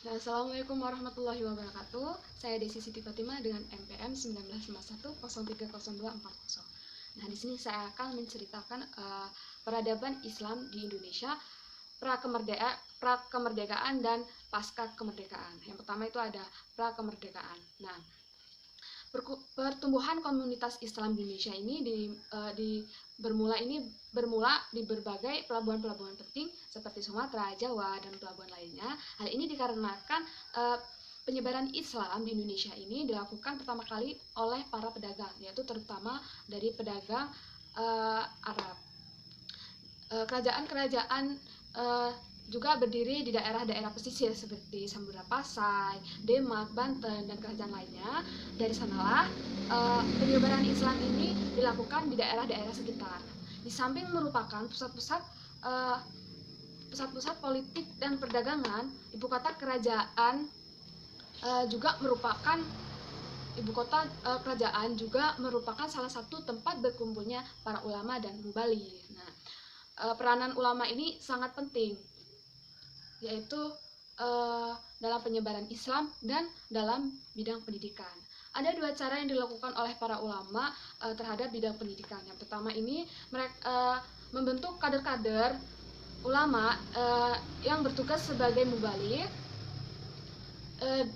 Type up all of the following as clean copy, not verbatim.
Nah, Assalamualaikum warahmatullahi wabarakatuh. Saya Desi Siti Fatimah dengan NPM 1951030240. Nah, di sini saya akan menceritakan peradaban Islam di Indonesia pra-kemerdekaan dan pasca kemerdekaan. Yang pertama itu ada pra-kemerdekaan. Nah, pertumbuhan komunitas Islam di Indonesia ini bermula di berbagai pelabuhan-pelabuhan penting seperti Sumatera, Jawa, dan pelabuhan lainnya. Hal ini dikarenakan penyebaran Islam di Indonesia ini dilakukan pertama kali oleh para pedagang, yaitu terutama dari pedagang Arab. Kerajaan-kerajaan juga berdiri di daerah-daerah pesisir seperti Samudra Pasai, Demak, Banten, dan kerajaan lainnya. Dari sanalah penyebaran Islam ini dilakukan di daerah-daerah sekitar. Di samping merupakan pusat-pusat politik dan perdagangan, ibu kota kerajaan juga merupakan salah satu tempat berkumpulnya para ulama dan mubalik. Nah, peranan ulama ini sangat penting, yaitu dalam penyebaran Islam dan dalam bidang pendidikan. Ada dua cara yang dilakukan oleh para ulama terhadap bidang pendidikan. Yang pertama ini mereka membentuk kader-kader ulama yang bertugas sebagai mubalik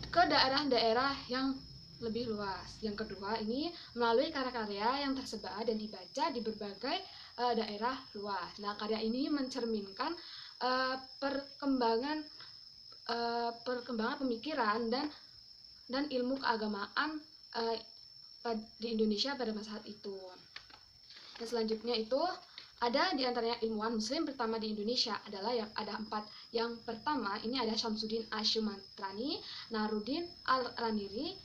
ke daerah-daerah yang lebih luas. Yang kedua ini melalui karya-karya yang tersebar dan dibaca di berbagai daerah luas. Nah, karya ini mencerminkan perkembangan pemikiran dan ilmu keagamaan di Indonesia pada masa itu. Dan selanjutnya itu ada di antaranya ilmuwan muslim pertama di Indonesia adalah yang ada 4. Yang pertama ini ada Syamsuddin Asy-Syimantrani, Naruddin Al-Raniri,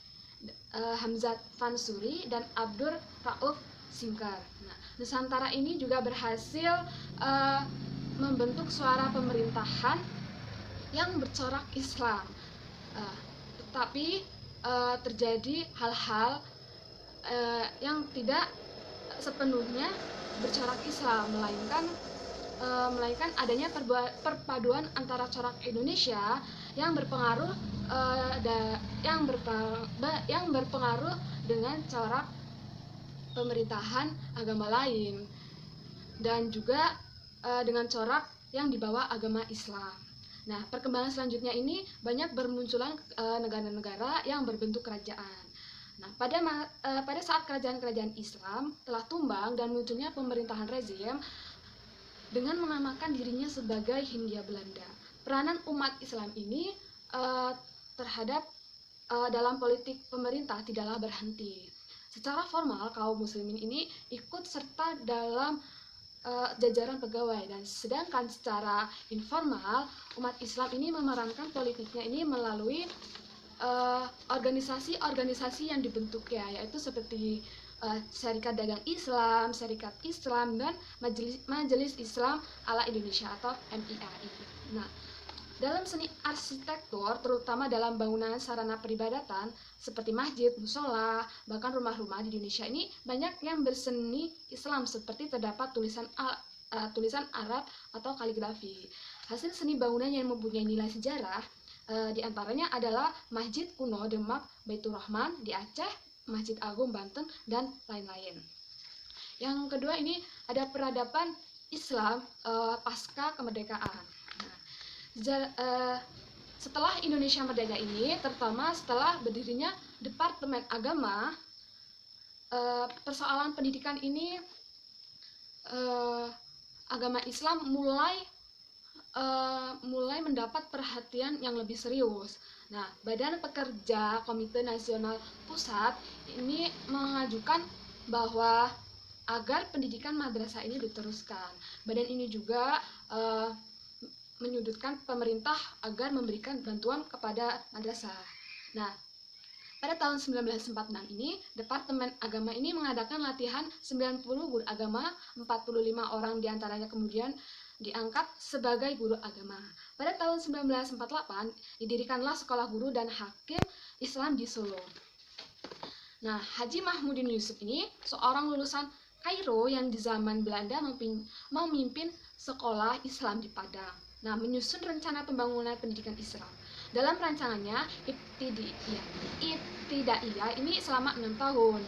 Hamzat Fansuri, dan Abdur Rauf Singkar. Nah, Nusantara ini juga berhasil membentuk suara pemerintahan yang bercorak Islam. Tetapi terjadi hal-hal yang tidak sepenuhnya bercorak Islam, melainkan adanya perpaduan antara corak Indonesia yang berpengaruh dengan corak pemerintahan agama lain, dan juga dengan corak yang dibawa agama Islam. Nah, perkembangan selanjutnya ini banyak bermunculan negara-negara yang berbentuk kerajaan. Nah, pada saat kerajaan-kerajaan Islam telah tumbang dan munculnya pemerintahan rezim dengan menamakan dirinya sebagai Hindia Belanda, peranan umat Islam ini terhadap dalam politik pemerintah tidaklah berhenti. Secara formal, kaum muslimin ini ikut serta dalam jajaran pegawai, dan sedangkan secara informal umat Islam ini memerankan politiknya ini melalui organisasi-organisasi yang dibentuk yaitu seperti Serikat Dagang Islam, Serikat Islam, dan Majelis Islam ala Indonesia atau MIAI. Nah, dalam seni arsitektur, terutama dalam bangunan sarana peribadatan seperti masjid, musola, bahkan rumah-rumah di Indonesia ini banyak yang berseni Islam seperti terdapat tulisan Arab atau kaligrafi. Hasil seni bangunan yang mempunyai nilai sejarah diantaranya adalah Masjid Kuno Demak Baitur Rahman di Aceh, Masjid Agung Banten, dan lain-lain. Yang kedua ini ada peradaban Islam pasca kemerdekaan. Setelah Indonesia merdeka ini, terutama setelah berdirinya Departemen Agama, persoalan pendidikan ini agama Islam mulai mendapat perhatian yang lebih serius. Nah, Badan Pekerja Komite Nasional Pusat ini mengajukan bahwa agar pendidikan madrasah ini diteruskan. Badan ini juga menyudutkan pemerintah agar memberikan bantuan kepada madrasah. Nah, pada tahun 1946 ini, Departemen Agama ini mengadakan latihan 90 guru agama, 45 orang diantaranya kemudian diangkat sebagai guru agama. Pada tahun 1948, didirikanlah Sekolah Guru dan Hakim Islam di Solo. Nah, Haji Mahmudin Yusuf ini seorang lulusan Kairo yang di zaman Belanda memimpin sekolah Islam di Padang. Nah, menyusun rencana pembangunan pendidikan Islam. Dalam rancangannya, Ibtidaiyah ini selama 6 tahun,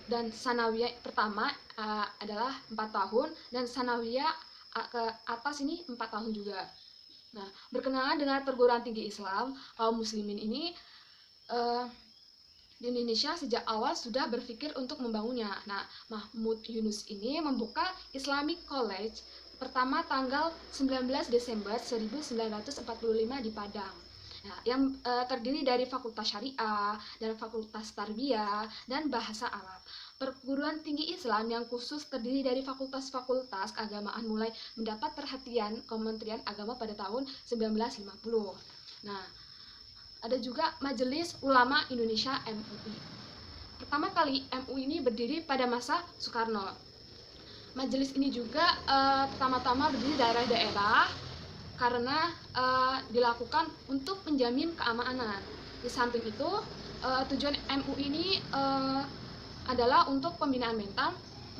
dan Sanawiyah pertama adalah 4 tahun, dan Sanawiyah ke atas ini 4 tahun juga. Nah, berkenaan dengan perguruan tinggi Islam, kaum muslimin ini di Indonesia sejak awal sudah berpikir untuk membangunnya. Nah, Mahmud Yunus ini membuka Islamic College pertama tanggal 19 Desember 1945 di Padang. Nah, yang terdiri dari Fakultas Syariah dan Fakultas Tarbiyah dan Bahasa Arab. Perguruan tinggi Islam yang khusus terdiri dari fakultas-fakultas keagamaan mulai mendapat perhatian Kementerian Agama pada tahun 1950. Nah, ada juga Majelis Ulama Indonesia MUI. Pertama kali MUI ini berdiri pada masa Soekarno. Majelis ini juga pertama-tama berdiri daerah-daerah karena dilakukan untuk menjamin keamanan. Di samping itu, tujuan MUI ini adalah untuk pembinaan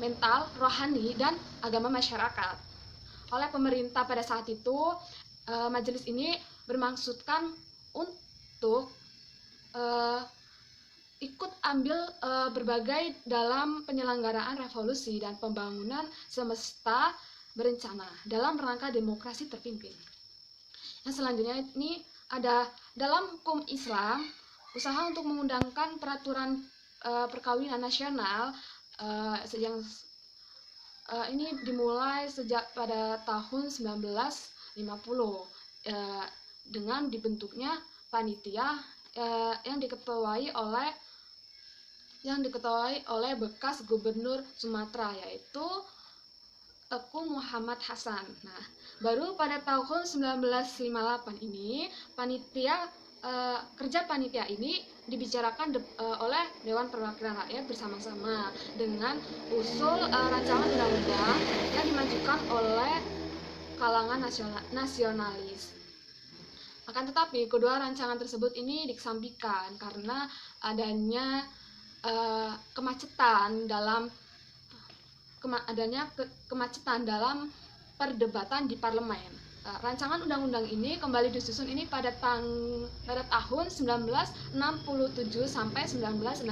mental, rohani, dan agama masyarakat. Oleh pemerintah pada saat itu, majelis ini bermaksudkan untuk ikut ambil berbagai dalam penyelenggaraan revolusi dan pembangunan semesta berencana dalam rangka demokrasi terpimpin. Yang selanjutnya ini ada dalam hukum Islam, usaha untuk mengundangkan peraturan perkawinan nasional yang ini dimulai sejak pada tahun 1950 dengan dibentuknya panitia yang diketuai oleh bekas gubernur Sumatera, yaitu Teuku Muhammad Hasan. Nah, baru pada tahun 1958 ini kerja panitia ini dibicarakan oleh Dewan Perwakilan Rakyat bersama-sama dengan usul rancangan undang-undang yang dimajukan oleh kalangan nasionalis. Akan tetapi, kedua rancangan tersebut ini dikesampingkan karena adanya kemacetan dalam perdebatan di parlemen. Rancangan undang-undang ini kembali disusun ini pada tahun 1967 sampai 1968.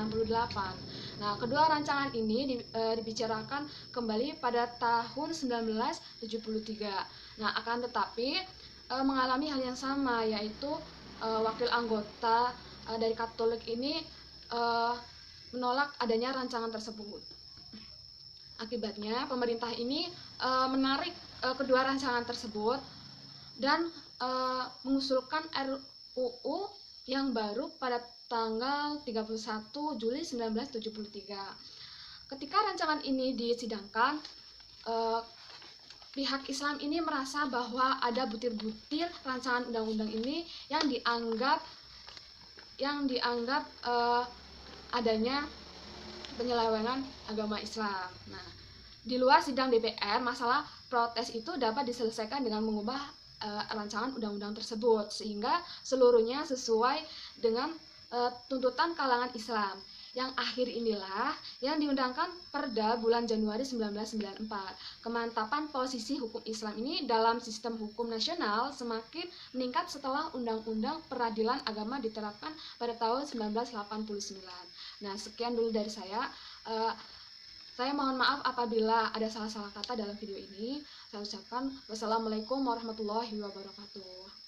Nah, kedua rancangan ini dibicarakan kembali pada tahun 1973. Nah, akan tetapi mengalami hal yang sama, yaitu wakil anggota dari Katolik ini menolak adanya rancangan tersebut. Akibatnya pemerintah ini menarik kedua rancangan tersebut dan mengusulkan RUU yang baru pada tanggal 31 Juli 1973. Ketika rancangan ini disidangkan, pihak Islam ini merasa bahwa ada butir-butir rancangan undang-undang ini yang dianggap adanya penyelewengan agama Islam. Nah, di luar sidang DPR, masalah protes itu dapat diselesaikan dengan mengubah rancangan undang-undang tersebut sehingga seluruhnya sesuai dengan tuntutan kalangan Islam. Yang akhir inilah yang diundangkan Perda bulan Januari 1994. Kemantapan posisi hukum Islam ini dalam sistem hukum nasional semakin meningkat setelah Undang-Undang Peradilan Agama diterapkan pada tahun 1989. Nah, sekian dulu dari saya. Saya mohon maaf apabila ada salah-salah kata dalam video ini. Saya ucapkan wassalamualaikum warahmatullahi wabarakatuh.